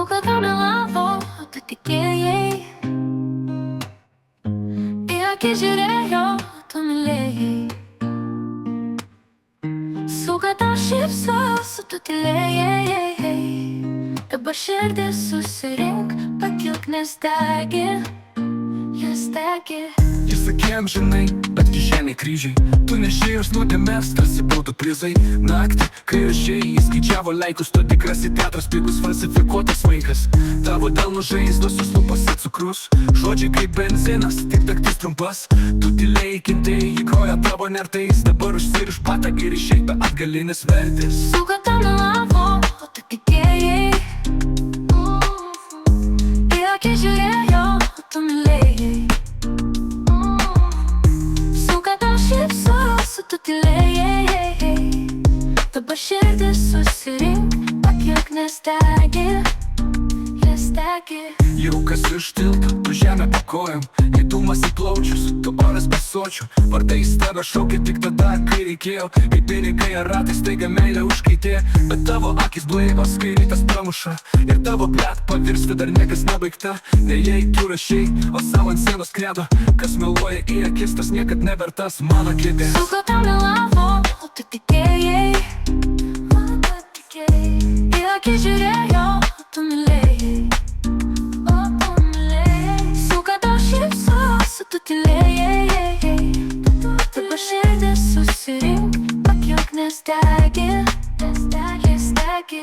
Suka tau melavo, o tu tikėjai. Į akis žiūrėjau, o tu mylėjai. Suka tau šypsos, o tu tylėjai. Dabar širdis susirink, pakilk, nes degi, nes degi. Jis sakė amžinai, bet kišeniai kryžiai. Tu nešėjus nuodėmės, tarsi būtų prizai. Naktį, kai rašėjai, jis skaičiavo laikus. Tu tikras į teatras, pigus falsifikuotas vaikas. Tavo delnų žaizdos, lūpose cukrus. Žodžiai kaip benzinas, tik taktis trumpas. Tu tylėjai, kentėjai, jį groja tavo nertais. Dabar užsiriš batą ir išeik be atgalinės vertės. Suka tau melavo, o tu tikėjai. Į akis žiūrėjau, o tu mylėjai. Šypsos, o tu tylėjai. Dabar širdis susirink, pakilk, nes degi, nes degi. Jau kas iš tilto, tu žemę po kojom. Kai dūmas į plaučius, tu oras be sočių. Vardai į tave šaukė tik tada, kai reikėjo. Kai pinigai ar ratai staiga meilė užkaitė. Bet tavo akis blaivos, kai rytas pramuša. Ir tavo blet pavirsti dar niekas nebaigta. Ne jei tu rašei, o savo ant sienos kredo. Kas meluoja į akis, tas niekad nevertas mano kėdės. Suka tau melavo, o tu tikėjai. Į akis žiūrėjau, o tu mylėjai. Šypsos, o tu tylėjai. Dabar širdis susirink, pakilk, nes degi, nes degi.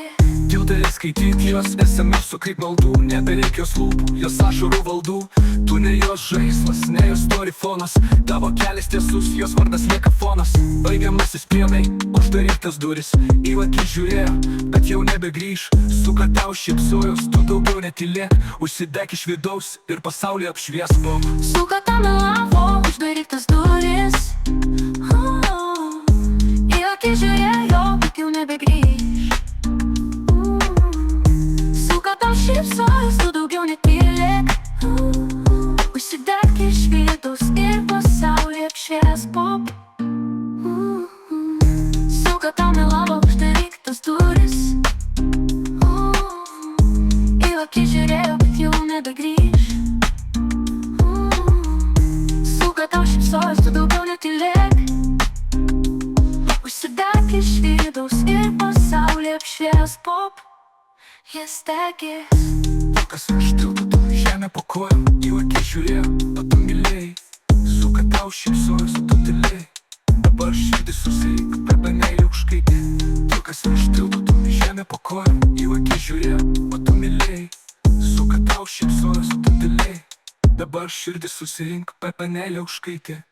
Tiltai skaityt jos SMS-ų kaip maldų. Nebereik jos lūpų, jos ašarų valdų. Tu ne jos žaislas, ne jos story fonas. Tavo kelias tiesus, jos vardas lieka fonas. Baigiamasis pienai, uždarytas duris. Į akis žiūrėjo, bet jau nebegrįš. Suka tau šypsojos, tu daugiau netylėk. Užsidek iš vidaus ir pasaulį apšvies bom. Suka tau melavo, uždarytas duris. Į akis žiūrėjo, bet jau nebegrįš. Suka tau šypsojos, tu daugiau netylėk. Užsidek iš vidaus ir pasaulį apšvies bom. Suka tau melavo, uždarytas duris. Į akis žiūrėjo, bet jau nebegrįš. Suka tau šypsojos, tu daugiau netylėk. Užsidek iš vidaus ir pasaulį apšvies pop. Jis degi. Kas iš tilto, tu žemę po kojom. Į akis žiūrėjo, o tu mylėjai. Suka tau šypsojos, o tu tylėjai. Dabar širdis susirink, per meilę užkaitė. Kas iš tilto, tu žemę po kojom. Į akis žiūrėjo, o tu mylėjai. Suka tau šypsojos, o tu tylėjai. Dabar širdis susirink, per meilę užkaitė.